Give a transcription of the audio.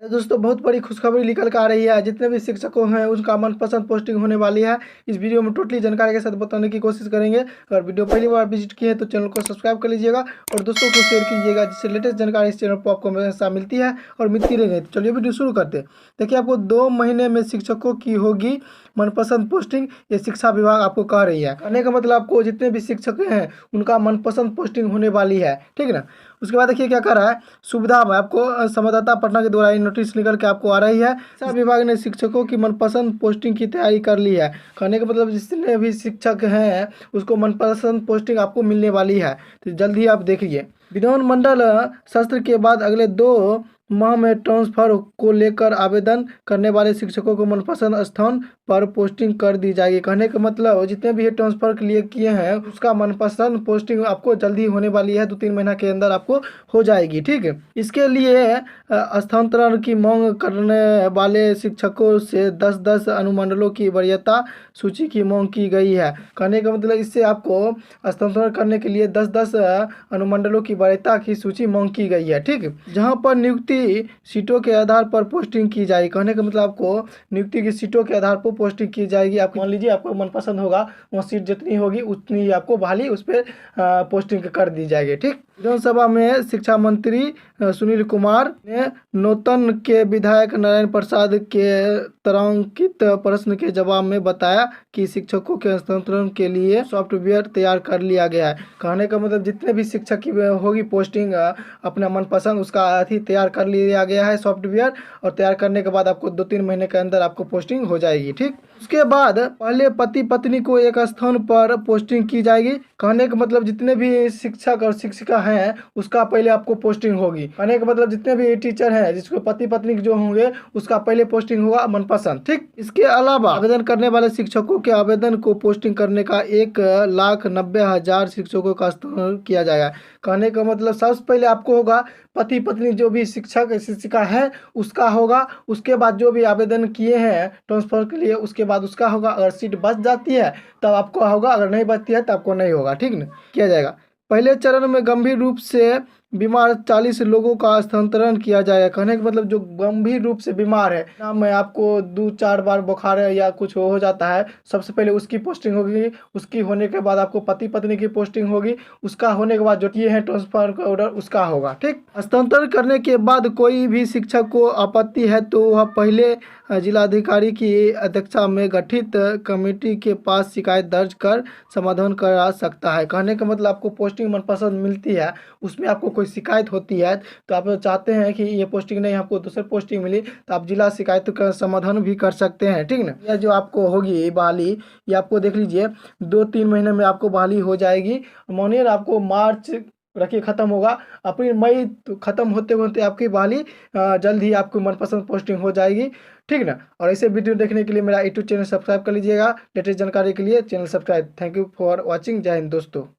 दोस्तों बहुत बड़ी खुशखबरी निकल कर आ रही है। जितने भी शिक्षकों हैं उनका मनपसंद पोस्टिंग होने वाली है। इस वीडियो में टोटली जानकारी के साथ बताने की कोशिश करेंगे। अगर वीडियो पहली बार विजिट किए तो चैनल को सब्सक्राइब कर लीजिएगा और दोस्तों को शेयर कीजिएगा, जिससे लेटेस्ट जानकारी इस चैनल पर आपको हमेशा मिलती है और मिलती रहेगी। तो चलिए वीडियो शुरू करते हैं। देखिए, आपको 2 महीने में शिक्षकों की होगी मनपसंद पोस्टिंग, ये शिक्षा विभाग आपको कह रही है। कहने का मतलब आपको जितने भी शिक्षक हैं उनका मनपसंद पोस्टिंग होने वाली है, ठीक है ना। उसके बाद देखिए क्या कर रहा है, सुविधा में आपको संवाददाता पटना के द्वारा नोटिस निकल के आपको आ रही है। शिक्षा विभाग ने शिक्षकों की मनपसंद पोस्टिंग की तैयारी कर ली है। कहने का मतलब जितने भी शिक्षक हैं उसको मनपसंद पोस्टिंग आपको मिलने वाली है, तो जल्द ही आप देखिए। विधानमंडल सत्र के बाद अगले 2 माह में ट्रांसफर को लेकर आवेदन करने वाले शिक्षकों को मनपसंद स्थान पर पोस्टिंग कर दी जाएगी। कहने का मतलब जितने भी ये ट्रांसफर के लिए किए हैं उसका मनपसंद पोस्टिंग आपको जल्दी होने वाली है, 2-3 महीना के अंदर आपको हो जाएगी, ठीक है। इसके लिए स्थानांतरण की मांग करने वाले शिक्षकों से 10-10 अनुमंडलों की वरीयता सूची की मांग की गई है। कहने का मतलब इससे आपको स्थानांतरण करने के लिए 10-10 अनुमंडलों की वरीयता की सूची मांग की गई है, ठीक है। जहां पर नियुक्ति सीटों के आधार पर पोस्टिंग की जाएगी। कहने का मतलब आपको नियुक्ति की सीटों के आधार पर पोस्टिंग की जाएगी। आप मान लीजिए आपको मनपसंद होगा, वहाँ सीट जितनी होगी उतनी ही आपको बहाली उस पर पोस्टिंग कर दी जाएगी, ठीक। विधानसभा में शिक्षा मंत्री सुनील कुमार ने नौतन के विधायक नारायण प्रसाद के तारांकित प्रश्न के जवाब में बताया कि शिक्षकों के हस्तांतरण के लिए सॉफ्टवेयर तैयार कर लिया गया है। कहने का मतलब जितने भी शिक्षक की होगी पोस्टिंग अपना मनपसंद उसका अथी तैयार कर लिया गया है सॉफ्टवेयर, और तैयार करने के बाद आपको 2-3 महीने के अंदर आपको पोस्टिंग हो जाएगी, ठीक। उसके बाद पहले पति पत्नी को एक स्थान पर पोस्टिंग की जाएगी। कहने का मतलब जितने भी शिक्षक और शिक्षिका हैं उसका पहले आपको पोस्टिंग होगी। कहने का मतलब जितने भी टीचर हैं जिसको पति पत्नी जो होंगे उसका पहले पोस्टिंग होगा मनपसंद, ठीक। इसके अलावा आवेदन करने वाले शिक्षकों के आवेदन को पोस्टिंग करने का 1,90,000 शिक्षकों का स्थान किया जाएगा। कहने का मतलब सबसे पहले आपको होगा पति पत्नी जो भी शिक्षक शिक्षिका है उसका होगा। उसके बाद जो भी आवेदन किए हैं ट्रांसफर के लिए उसके बाद उसका होगा। अगर सीट बच जाती है तब आपको होगा, अगर नहीं बचती है तब आपको नहीं होगा, ठीक ना, किया जाएगा। पहले चरण में गंभीर रूप से बीमार 40 लोगों का स्थानांतरण किया जाएगा। कहने का मतलब जो गंभीर रूप से बीमार है ना, में आपको 2-4 बार बुखार है या कुछ हो जाता है, सबसे पहले उसकी पोस्टिंग होगी। उसकी होने के बाद आपको पति पत्नी की पोस्टिंग होगी। उसका होने के बाद जो किए हैं ट्रांसफर का ऑर्डर उसका होगा, ठीक। हस्तांतरण करने के बाद कोई भी शिक्षक को आपत्ति है तो वह पहले जिलाधिकारी की अध्यक्षता में गठित कमेटी के पास शिकायत दर्ज कर समाधान करा सकता है। कहने का मतलब आपको पोस्टिंग मनपसंद मिलती है, उसमें आपको कोई शिकायत होती है तो आप चाहते हैं कि ये पोस्टिंग नहीं हमको दूसरी पोस्टिंग मिली, तो आप जिला शिकायत का समाधान भी कर सकते हैं, ठीक ना। यह जो आपको होगी बहाली, ये आपको देख लीजिए 2-3 महीने में आपको बहाली हो जाएगी। मानिए आपको मार्च रखिए ख़त्म होगा, अप्रैल मई तो ख़त्म होते होते आपकी बहाली जल्द ही आपको मनपसंद पोस्टिंग हो जाएगी, ठीक ना। और ऐसे वीडियो देखने के लिए मेरा यूट्यूब चैनल सब्सक्राइब कर लीजिएगा। लेटेस्ट जानकारी के लिए channel subscribe. Thank you for watching. जय हिंद दोस्तों।